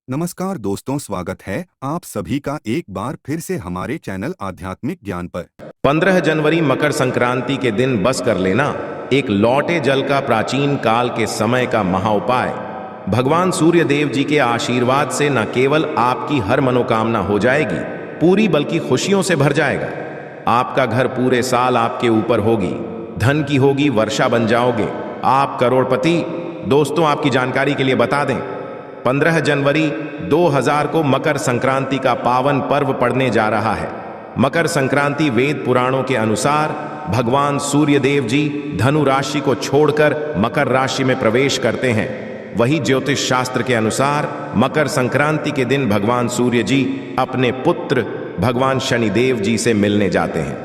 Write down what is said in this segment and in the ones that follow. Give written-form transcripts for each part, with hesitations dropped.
नमस्कार दोस्तों, स्वागत है आप सभी का एक बार फिर से हमारे चैनल आध्यात्मिक ज्ञान पर। 15 जनवरी मकर संक्रांति के दिन बस कर लेना एक लौटे जल का प्राचीन काल के समय का महाउपाय। भगवान सूर्य देव जी के आशीर्वाद से न केवल आपकी हर मनोकामना हो जाएगी पूरी, बल्कि खुशियों से भर जाएगा। आपका घर पूरे साल आपके ऊपर होगी, धन की होगी वर्षा, बन जाओगे आप करोड़पति। दोस्तों, आपकी जानकारी के लिए बता दें, 15 जनवरी 2000 को मकर संक्रांति का पावन पर्व पड़ने जा रहा है। मकर संक्रांति वेद पुराणों के अनुसार भगवान सूर्य देव जी धनु राशि को छोड़कर मकर राशि में प्रवेश करते हैं। वही ज्योतिष शास्त्र के अनुसार मकर संक्रांति के दिन भगवान सूर्य जी अपने पुत्र भगवान शनिदेव जी से मिलने जाते हैं।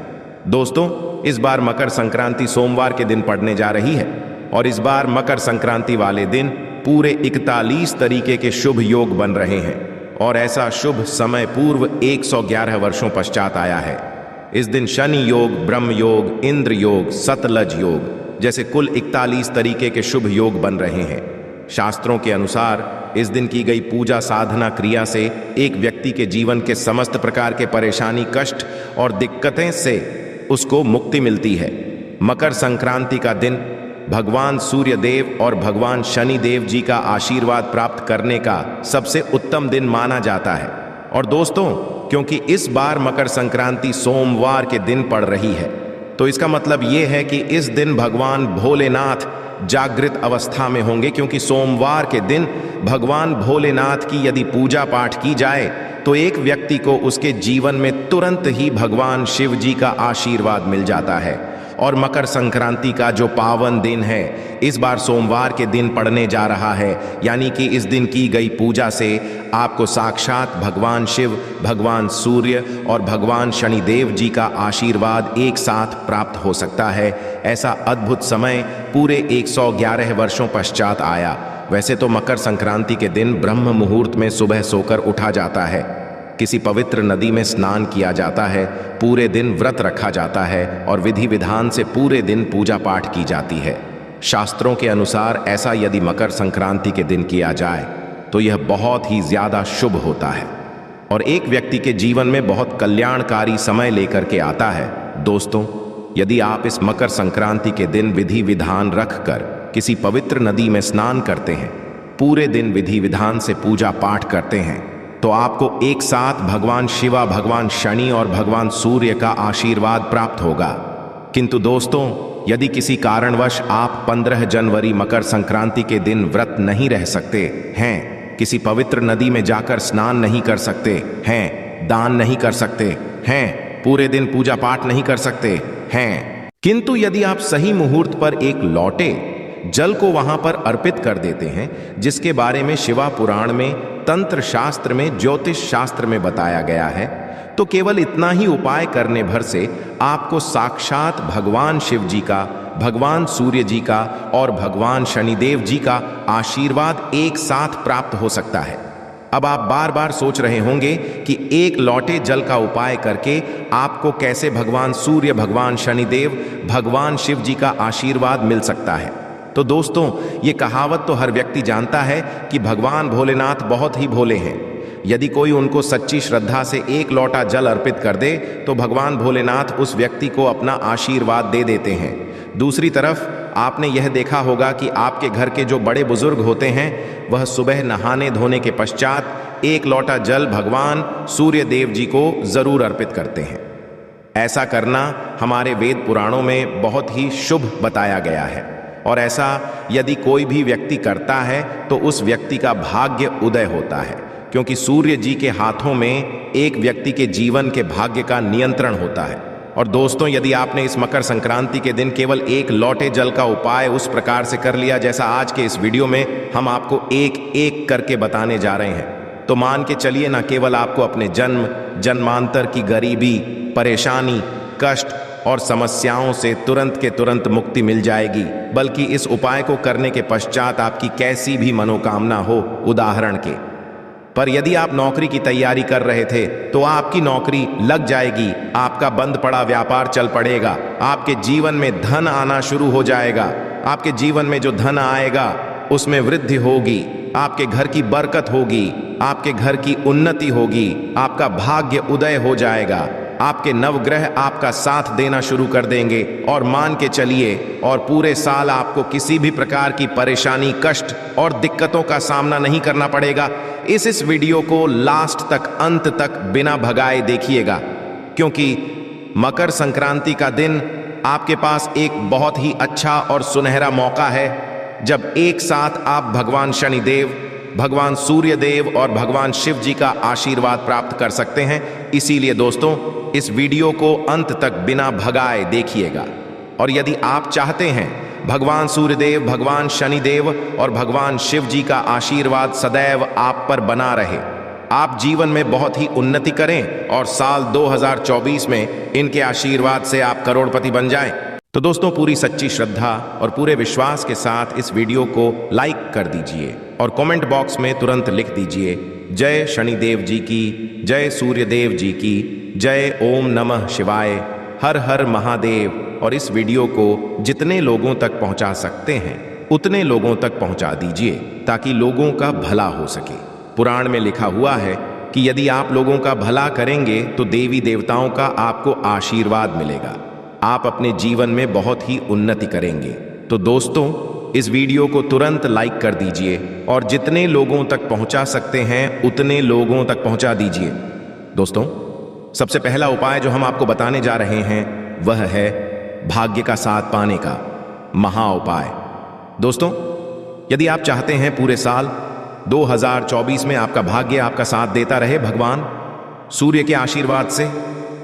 दोस्तों, इस बार मकर संक्रांति सोमवार के दिन पड़ने जा रही है और इस बार मकर संक्रांति वाले दिन पूरे 41 तरीके के शुभ योग बन रहे हैं और ऐसा शुभ समय पूर्व 111 वर्षों पश्चात आया है। इस दिन शनि योग, ब्रह्म योग, इंद्र योग, सतलज योग जैसे कुल 41 तरीके के शुभ योग बन रहे हैं। शास्त्रों के अनुसार इस दिन की गई पूजा साधना क्रिया से एक व्यक्ति के जीवन के समस्त प्रकार के परेशानी, कष्ट और दिक्कतें से उसको मुक्ति मिलती है। मकर संक्रांति का दिन भगवान सूर्य देव और भगवान शनि देव जी का आशीर्वाद प्राप्त करने का सबसे उत्तम दिन माना जाता है। और दोस्तों, क्योंकि इस बार मकर संक्रांति सोमवार के दिन पड़ रही है, तो इसका मतलब ये है कि इस दिन भगवान भोलेनाथ जागृत अवस्था में होंगे, क्योंकि सोमवार के दिन भगवान भोलेनाथ की यदि पूजा पाठ की जाए तो एक व्यक्ति को उसके जीवन में तुरंत ही भगवान शिव जी का आशीर्वाद मिल जाता है। और मकर संक्रांति का जो पावन दिन है इस बार सोमवार के दिन पड़ने जा रहा है, यानी कि इस दिन की गई पूजा से आपको साक्षात भगवान शिव, भगवान सूर्य और भगवान शनिदेव जी का आशीर्वाद एक साथ प्राप्त हो सकता है। ऐसा अद्भुत समय पूरे 111 वर्षों पश्चात आया। वैसे तो मकर संक्रांति के दिन ब्रह्म मुहूर्त में सुबह सोकर उठा जाता है, किसी पवित्र नदी में स्नान किया जाता है, पूरे दिन व्रत रखा जाता है और विधि विधान से पूरे दिन पूजा पाठ की जाती है। शास्त्रों के अनुसार ऐसा यदि मकर संक्रांति के दिन किया जाए तो यह बहुत ही ज्यादा शुभ होता है और एक व्यक्ति के जीवन में बहुत कल्याणकारी समय लेकर के आता है। दोस्तों, यदि आप इस मकर संक्रांति के दिन विधि विधान रखकर किसी पवित्र नदी में स्नान करते हैं, पूरे दिन विधि विधान से पूजा पाठ करते हैं, तो आपको एक साथ भगवान शिवा, भगवान शनि और भगवान सूर्य का आशीर्वाद प्राप्त होगा। किंतु दोस्तों, यदि किसी कारणवश आप 15 जनवरी मकर संक्रांति के दिन व्रत नहीं रह सकते हैं, किसी पवित्र नदी में जाकर स्नान नहीं कर सकते हैं, दान नहीं कर सकते हैं, पूरे दिन पूजा पाठ नहीं कर सकते हैं, किंतु यदि आप सही मुहूर्त पर एक लौटे जल को वहां पर अर्पित कर देते हैं, जिसके बारे में शिवा पुराण में, तंत्र शास्त्र में, ज्योतिष शास्त्र में बताया गया है, तो केवल इतना ही उपाय करने भर से आपको साक्षात भगवान शिव जी का, भगवान सूर्य जी का और भगवान शनिदेव जी का आशीर्वाद एक साथ प्राप्त हो सकता है। अब आप बार बार सोच रहे होंगे कि एक लौटे जल का उपाय करके आपको कैसे भगवान सूर्य, भगवान शनिदेव, भगवान शिव जी का आशीर्वाद मिल सकता है। तो दोस्तों, ये कहावत तो हर व्यक्ति जानता है कि भगवान भोलेनाथ बहुत ही भोले हैं। यदि कोई उनको सच्ची श्रद्धा से एक लोटा जल अर्पित कर दे तो भगवान भोलेनाथ उस व्यक्ति को अपना आशीर्वाद दे देते हैं। दूसरी तरफ आपने यह देखा होगा कि आपके घर के जो बड़े बुजुर्ग होते हैं वह सुबह नहाने धोने के पश्चात एक लोटा जल भगवान सूर्य देव जी को जरूर अर्पित करते हैं। ऐसा करना हमारे वेद पुराणों में बहुत ही शुभ बताया गया है और ऐसा यदि कोई भी व्यक्ति करता है तो उस व्यक्ति का भाग्य उदय होता है, क्योंकि सूर्य जी के हाथों में एक व्यक्ति के जीवन के भाग्य का नियंत्रण होता है। और दोस्तों, यदि आपने इस मकर संक्रांति के दिन केवल एक लौटे जल का उपाय उस प्रकार से कर लिया जैसा आज के इस वीडियो में हम आपको एक एक करके बताने जा रहे हैं, तो मान के चलिए न केवल आपको अपने जन्म जन्मांतर की गरीबी, परेशानी, कष्ट और समस्याओं से तुरंत के तुरंत मुक्ति मिल जाएगी, बल्कि इस उपाय को करने के पश्चात आपकी कैसी भी मनोकामना हो, उदाहरण के पर यदि आप नौकरी की तैयारी कर रहे थे तो आपकी नौकरी लग जाएगी, आपका बंद पड़ा व्यापार चल पड़ेगा, आपके जीवन में धन आना शुरू हो जाएगा, आपके जीवन में जो धन आएगा उसमें वृद्धि होगी, आपके घर की बरकत होगी, आपके घर की उन्नति होगी, आपका भाग्य उदय हो जाएगा, आपके नवग्रह आपका साथ देना शुरू कर देंगे और मान के चलिए और पूरे साल आपको किसी भी प्रकार की परेशानी, कष्ट और दिक्कतों का सामना नहीं करना पड़ेगा। इस वीडियो को लास्ट तक, अंत तक बिना भगाए देखिएगा, क्योंकि मकर संक्रांति का दिन आपके पास एक बहुत ही अच्छा और सुनहरा मौका है, जब एक साथ आप भगवान शनिदेव, भगवान सूर्य देव और भगवान शिव जी का आशीर्वाद प्राप्त कर सकते हैं। इसीलिए दोस्तों, इस वीडियो को अंत तक बिना भगाए देखिएगा। और यदि आप चाहते हैं भगवान सूर्यदेव, भगवान शनिदेव और भगवान शिव जी का आशीर्वाद सदैव आप पर बना रहे, आप जीवन में बहुत ही उन्नति करें और साल 2024 में इनके आशीर्वाद से आप करोड़पति बन जाएं, तो दोस्तों पूरी सच्ची श्रद्धा और पूरे विश्वास के साथ इस वीडियो को लाइक कर दीजिए और कमेंट बॉक्स में तुरंत लिख दीजिए, जय शनिदेव जी की, जय सूर्यदेव जी की, जय ओम नमः शिवाय, हर हर महादेव। और इस वीडियो को जितने लोगों तक पहुंचा सकते हैं उतने लोगों तक पहुंचा दीजिए, ताकि लोगों का भला हो सके। पुराण में लिखा हुआ है कि यदि आप लोगों का भला करेंगे तो देवी देवताओं का आपको आशीर्वाद मिलेगा, आप अपने जीवन में बहुत ही उन्नति करेंगे। तो दोस्तों, इस वीडियो को तुरंत लाइक कर दीजिए और जितने लोगों तक पहुंचा सकते हैं उतने लोगों तक पहुंचा दीजिए। दोस्तों, सबसे पहला उपाय जो हम आपको बताने जा रहे हैं वह है भाग्य का साथ पाने का महा उपाय। दोस्तों, यदि आप चाहते हैं पूरे साल 2024 में आपका भाग्य आपका साथ देता रहे, भगवान सूर्य के आशीर्वाद से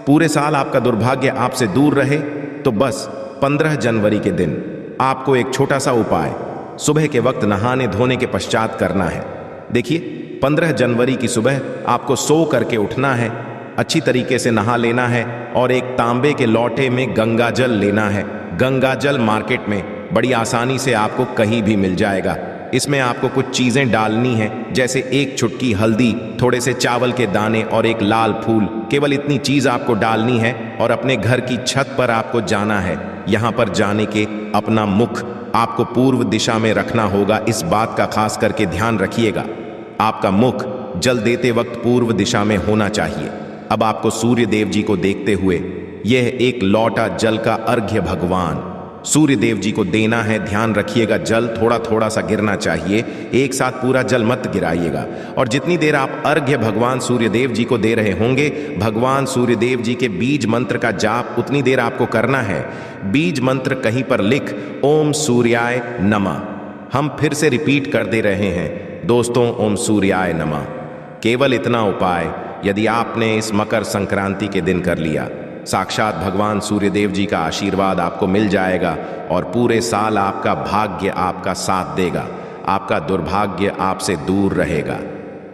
पूरे साल आपका दुर्भाग्य आपसे दूर रहे, तो बस 15 जनवरी के दिन आपको एक छोटा सा उपाय सुबह के वक्त नहाने धोने के पश्चात करना है। देखिए, 15 जनवरी की सुबह आपको सो करके उठना है, अच्छी तरीके से नहा लेना है और एक तांबे के लोटे में गंगा जल लेना है। गंगा जल मार्केट में बड़ी आसानी से आपको कहीं भी मिल जाएगा। इसमें आपको कुछ चीज़ें डालनी हैं, जैसे एक चुटकी हल्दी, थोड़े से चावल के दाने और एक लाल फूल। केवल इतनी चीज़ आपको डालनी है और अपने घर की छत पर आपको जाना है। यहाँ पर जाने के अपना मुख आपको पूर्व दिशा में रखना होगा। इस बात का खास करके ध्यान रखिएगा, आपका मुख जल देते वक्त पूर्व दिशा में होना चाहिए। अब आपको सूर्य देव जी को देखते हुए यह एक लौटा जल का अर्घ्य भगवान सूर्य देव जी को देना है। ध्यान रखिएगा, जल थोड़ा थोड़ा सा गिरना चाहिए, एक साथ पूरा जल मत गिराइएगा। और जितनी देर आप अर्घ्य भगवान सूर्य देव जी को दे रहे होंगे, भगवान सूर्य देव जी के बीज मंत्र का जाप उतनी देर आपको करना है। बीज मंत्र कहीं पर लिख ओम सूर्याय नमः, हम फिर से रिपीट कर दे रहे हैं दोस्तों, ओम सूर्याय नमः। केवल इतना उपाय यदि आपने इस मकर संक्रांति के दिन कर लिया, साक्षात भगवान सूर्यदेव जी का आशीर्वाद आपको मिल जाएगा और पूरे साल आपका भाग्य आपका साथ देगा, आपका दुर्भाग्य आपसे दूर रहेगा।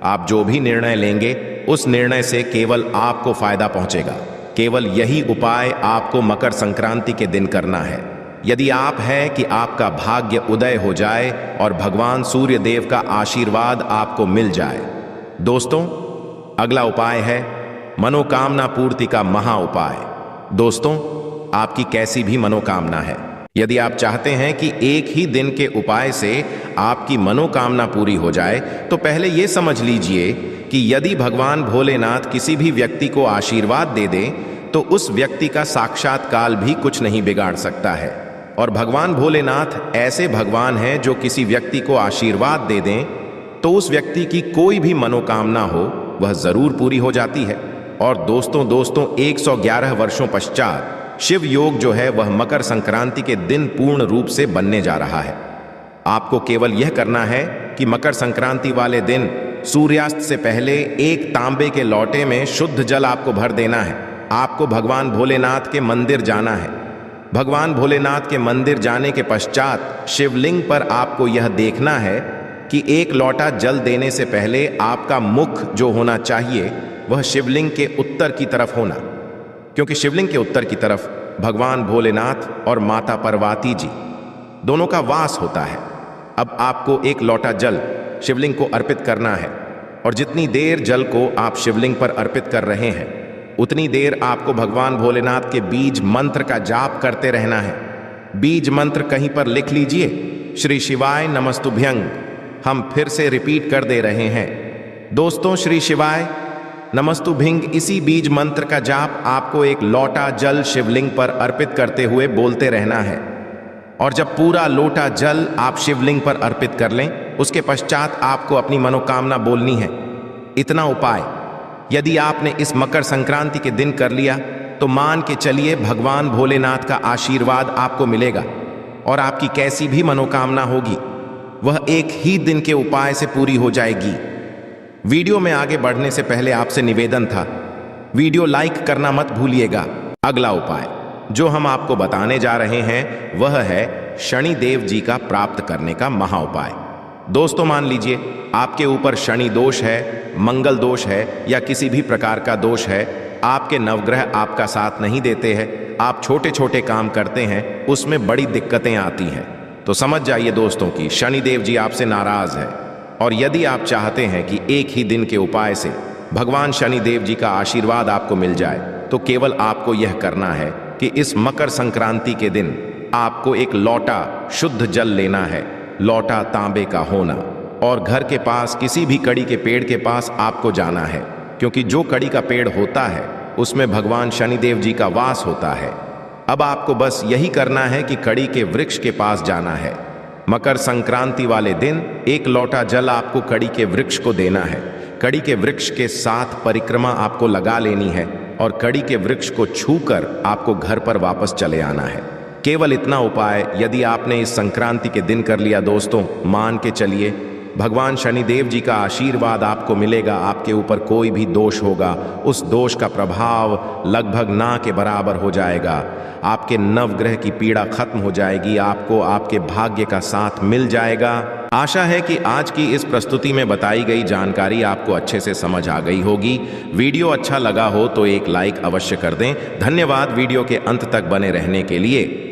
आप जो भी निर्णय लेंगे उस निर्णय से केवल आपको फायदा पहुंचेगा। केवल यही उपाय आपको मकर संक्रांति के दिन करना है, यदि आप है कि आपका भाग्य उदय हो जाए और भगवान सूर्यदेव का आशीर्वाद आपको मिल जाए। दोस्तों, अगला उपाय है मनोकामना पूर्ति का महा उपाय। दोस्तों, आपकी कैसी भी मनोकामना है, यदि आप चाहते हैं कि एक ही दिन के उपाय से आपकी मनोकामना पूरी हो जाए, तो पहले यह समझ लीजिए कि यदि भगवान भोलेनाथ किसी भी व्यक्ति को आशीर्वाद दे दें तो उस व्यक्ति का साक्षात काल भी कुछ नहीं बिगाड़ सकता है। और भगवान भोलेनाथ ऐसे भगवान हैं जो किसी व्यक्ति को आशीर्वाद दे दें तो उस व्यक्ति की कोई भी मनोकामना हो वह जरूर पूरी हो जाती है। और दोस्तों 111 वर्षों पश्चात शिव योग जो है वह मकर संक्रांति के दिन पूर्ण रूप से बनने जा रहा है। आपको केवल यह करना है कि मकर संक्रांति वाले दिन सूर्यास्त से पहले एक तांबे के लोटे में शुद्ध जल आपको भर देना है। आपको भगवान भोलेनाथ के मंदिर जाना है। भगवान भोलेनाथ के मंदिर जाने के पश्चात शिवलिंग पर आपको यह देखना है कि एक लोटा जल देने से पहले आपका मुख जो होना चाहिए वह शिवलिंग के उत्तर की तरफ होना, क्योंकि शिवलिंग के उत्तर की तरफ भगवान भोलेनाथ और माता पार्वती जी दोनों का वास होता है। अब आपको एक लोटा जल शिवलिंग को अर्पित करना है और जितनी देर जल को आप शिवलिंग पर अर्पित कर रहे हैं उतनी देर आपको भगवान भोलेनाथ के बीज मंत्र का जाप करते रहना है। बीज मंत्र कहीं पर लिख लीजिए, श्री शिवाय नमस्तुभ्यं, हम फिर से रिपीट कर दे रहे हैं। दोस्तों, श्री शिवाय नमस्तुभ्यं इसी बीज मंत्र का जाप आपको एक लोटा जल शिवलिंग पर अर्पित करते हुए बोलते रहना है। और जब पूरा लोटा जल आप शिवलिंग पर अर्पित कर लें, उसके पश्चात आपको अपनी मनोकामना बोलनी है। इतना उपाय यदि आपने इस मकर संक्रांति के दिन कर लिया तो मान के चलिए भगवान भोलेनाथ का आशीर्वाद आपको मिलेगा और आपकी कैसी भी मनोकामना होगी वह एक ही दिन के उपाय से पूरी हो जाएगी। वीडियो में आगे बढ़ने से पहले आपसे निवेदन था, वीडियो लाइक करना मत भूलिएगा। अगला उपाय जो हम आपको बताने जा रहे हैं वह है शनिदेव जी का प्राप्त करने का महा उपाय। दोस्तों, मान लीजिए आपके ऊपर शनि दोष है, मंगल दोष है या किसी भी प्रकार का दोष है, आपके नवग्रह आपका साथ नहीं देते हैं, आप छोटे छोटे काम करते हैं, उसमें बड़ी दिक्कतें आती हैं, तो समझ जाइए दोस्तों कि शनिदेव जी आपसे नाराज है। और यदि आप चाहते हैं कि एक ही दिन के उपाय से भगवान शनिदेव जी का आशीर्वाद आपको मिल जाए तो केवल आपको यह करना है कि इस मकर संक्रांति के दिन आपको एक लोटा शुद्ध जल लेना है। लोटा तांबे का होना और घर के पास किसी भी कड़ी के पेड़ के पास आपको जाना है, क्योंकि जो कड़ी का पेड़ होता है उसमें भगवान शनिदेव जी का वास होता है। अब आपको बस यही करना है कि कड़ी के वृक्ष के पास जाना है। मकर संक्रांति वाले दिन एक लोटा जल आपको कड़ी के वृक्ष को देना है। कड़ी के वृक्ष के साथ परिक्रमा आपको लगा लेनी है और कड़ी के वृक्ष को छूकर आपको घर पर वापस चले आना है। केवल इतना उपाय यदि आपने इस संक्रांति के दिन कर लिया दोस्तों, मान के चलिए भगवान शनिदेव जी का आशीर्वाद आपको मिलेगा। आपके ऊपर कोई भी दोष होगा उस दोष का प्रभाव लगभग ना के बराबर हो जाएगा। आपके नवग्रह की पीड़ा खत्म हो जाएगी, आपको आपके भाग्य का साथ मिल जाएगा। आशा है कि आज की इस प्रस्तुति में बताई गई जानकारी आपको अच्छे से समझ आ गई होगी। वीडियो अच्छा लगा हो तो एक लाइक अवश्य कर दें। धन्यवाद वीडियो के अंत तक बने रहने के लिए।